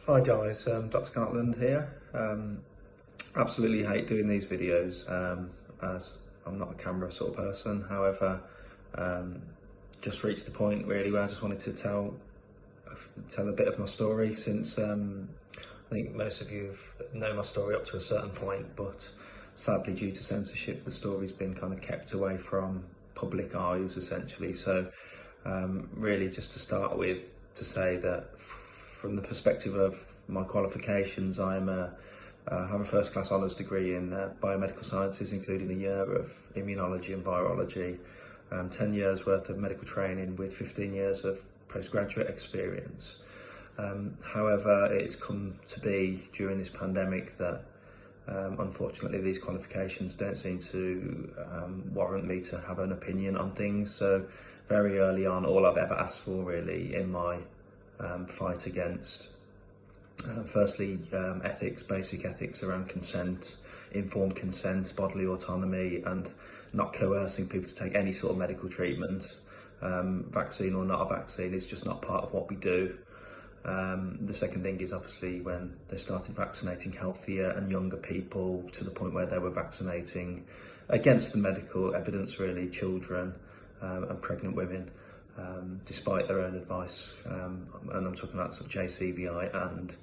Hi guys, Dr. Cartland here. Absolutely hate doing these videos as I'm not a camera sort of person. However, just reached the point really where I just wanted to tell a bit of my story since I think most of you know my story up to a certain point, but sadly due to censorship the story's been kind of kept away from public eyes essentially. So really just to start with, to say that from the perspective of my qualifications, I have a first class honours degree in biomedical sciences, including a year of immunology and virology, 10 years worth of medical training with 15 years of postgraduate experience. However, it's come to be during this pandemic that unfortunately these qualifications don't seem to warrant me to have an opinion on things. So very early on, all I've ever asked for really in my fight against firstly ethics, basic ethics around consent, informed consent, bodily autonomy, and not coercing people to take any sort of medical treatment, vaccine or not a vaccine, is just not part of what we do. The second thing is obviously when they started vaccinating healthier and younger people to the point where they were vaccinating against the medical evidence really, children and pregnant women, despite their own advice, and I'm talking about sort of JCVI and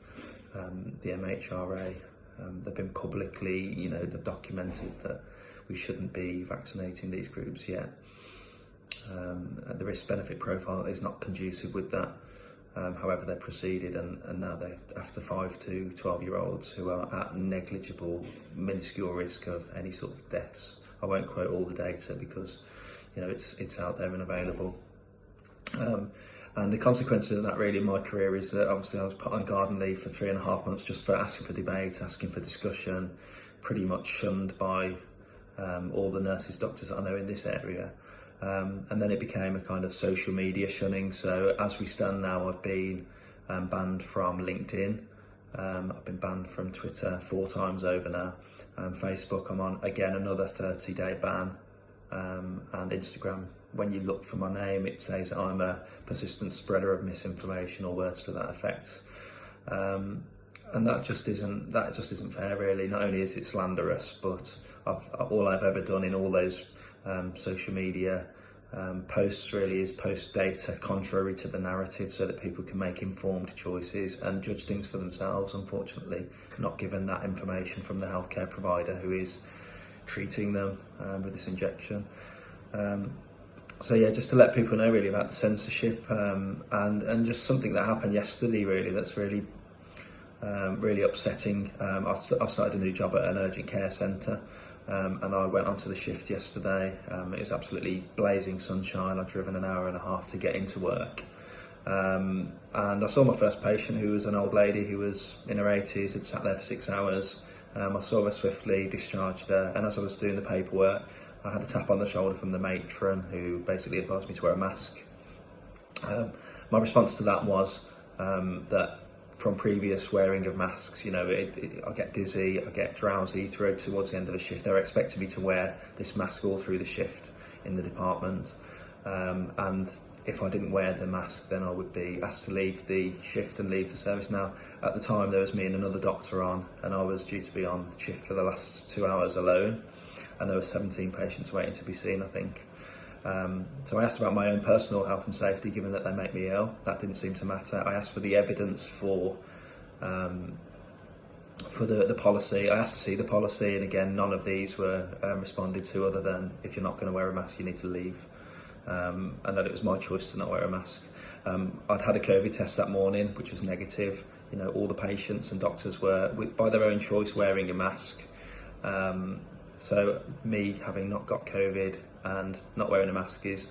the MHRA. They've been publicly, they've documented that we shouldn't be vaccinating these groups yet. The risk-benefit profile is not conducive with that. However, they proceeded, and now they're after 5 to 12-year-olds who are at negligible, minuscule risk of any sort of deaths. I won't quote all the data because, it's out there and available. And the consequences of that really in my career is that obviously I was put on garden leave for 3.5 months just for asking for debate, asking for discussion, pretty much shunned by all the nurses, doctors that I know in this area. And then it became a kind of social media shunning. So as we stand now, I've been banned from LinkedIn. I've been banned from Twitter 4 times over now. Facebook, I'm on again another 30-day ban. And Instagram, when you look for my name, it says I'm a persistent spreader of misinformation or words to that effect. And that just isn't fair really. Not only is it slanderous, but all I've ever done in all those social media posts really is post data contrary to the narrative so that people can make informed choices and judge things for themselves, unfortunately, not given that information from the healthcare provider who is treating them with this injection. So yeah, just to let people know really about the censorship and just something that happened yesterday really that's really upsetting. I've started a new job at an urgent care centre, and I went onto the shift yesterday. It was absolutely blazing sunshine. I'd driven an hour and a half to get into work, and I saw my first patient, who was an old lady who was in her 80s, had sat there for 6 hours. I saw her swiftly, discharged her, and as I was doing the paperwork, I had a tap on the shoulder from the matron who basically advised me to wear a mask. My response to that was that from previous wearing of masks, I get dizzy, I get drowsy towards the end of the shift. They're expecting me to wear this mask all through the shift in the department. And if I didn't wear the mask, then I would be asked to leave the shift and leave the service. Now, at the time, there was me and another doctor on, and I was due to be on shift for the last 2 hours alone, and there were 17 patients waiting to be seen, I think. So I asked about my own personal health and safety, given that they make me ill. That didn't seem to matter. I asked for the evidence for the policy. I asked to see the policy, and again, none of these were responded to, other than if you're not going to wear a mask, you need to leave. And that it was my choice to not wear a mask. I'd had a COVID test that morning, which was negative. All the patients and doctors were, by their own choice, wearing a mask. So me having not got COVID and not wearing a mask is,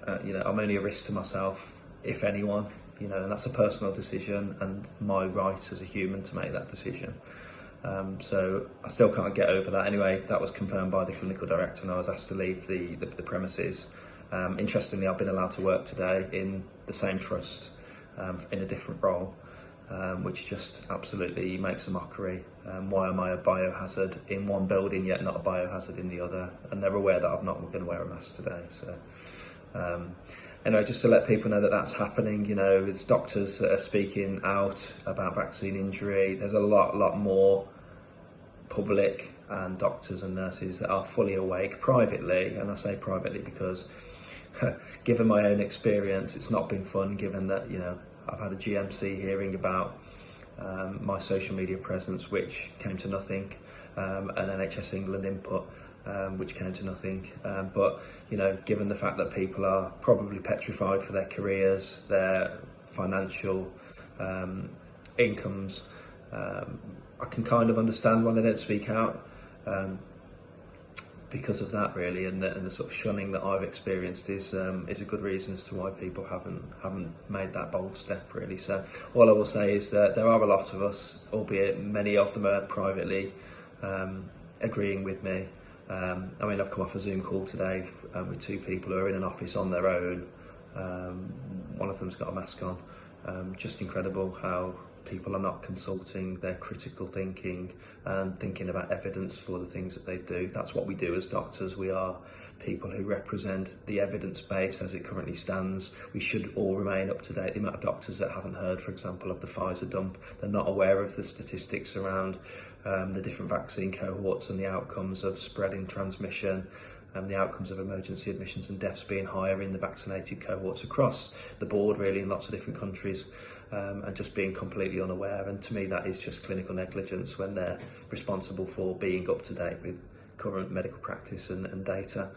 I'm only a risk to myself, if anyone, and that's a personal decision and my right as a human to make that decision. So I still can't get over that. Anyway, that was confirmed by the clinical director and I was asked to leave the premises. Interestingly, I've been allowed to work today in the same trust in a different role, which just absolutely makes a mockery. Why am I a biohazard in one building yet not a biohazard in the other? And they're aware that I'm not going to wear a mask today. So just to let people know that that's happening. It's doctors that are speaking out about vaccine injury. There's a lot more public and doctors and nurses that are fully awake privately, and I say privately because given my own experience, it's not been fun, given that I've had a GMC hearing about my social media presence, which came to nothing, an NHS England input, which came to nothing. But given the fact that people are probably petrified for their careers, their financial incomes, I can kind of understand why they don't speak out, because of that really, and the sort of shunning that I've experienced is a good reason as to why people haven't made that bold step really. So all I will say is that there are a lot of us, albeit many of them are privately agreeing with me. I've come off a Zoom call today with two people who are in an office on their own. One of them's got a mask on. Just incredible how people are not consulting their critical thinking and thinking about evidence for the things that they do. That's what we do as doctors. We are people who represent the evidence base as it currently stands. We should all remain up to date. The amount of doctors that haven't heard, for example, of the Pfizer dump, they're not aware of the statistics around the different vaccine cohorts and the outcomes of spreading transmission, the outcomes of emergency admissions and deaths being higher in the vaccinated cohorts across the board really in lots of different countries, and just being completely unaware. And to me that is just clinical negligence when they're responsible for being up to date with current medical practice and data.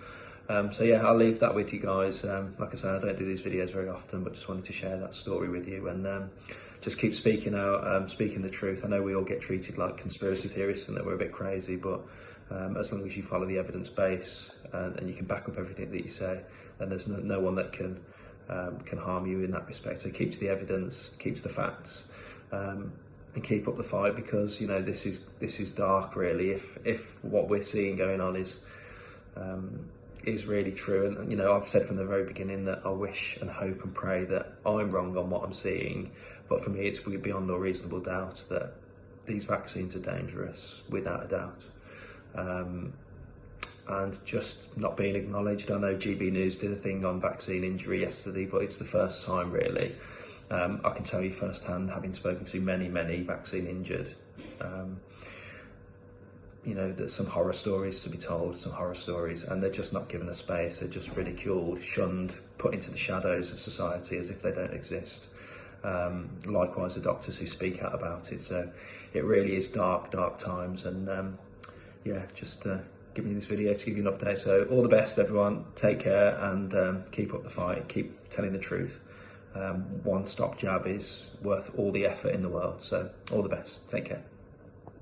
So yeah, I'll leave that with you guys. Like I say, I don't do these videos very often, but just wanted to share that story with you, and just keep speaking out, speaking the truth. I know we all get treated like conspiracy theorists and that we're a bit crazy, but as long as you follow the evidence base and you can back up everything that you say, then there's no one that can harm you in that respect. So keep to the evidence, keep to the facts, and keep up the fight, because this is dark really. If what we're seeing going on is really true, and I've said from the very beginning that I wish and hope and pray that I'm wrong on what I'm seeing, but for me it's beyond all reasonable doubt that these vaccines are dangerous, without a doubt. And just not being acknowledged. I know GB News did a thing on vaccine injury yesterday, but it's the first time really. I can tell you firsthand, having spoken to many vaccine injured, there's some horror stories to be told, and they're just not given a space. They're just ridiculed, shunned, put into the shadows of society as if they don't exist. Likewise the doctors who speak out about it. So it really is dark times, and just giving you this video to give you an update. So all the best everyone, take care, and keep up the fight, keep telling the truth. One stop jab is worth all the effort in the world. So all the best, take care.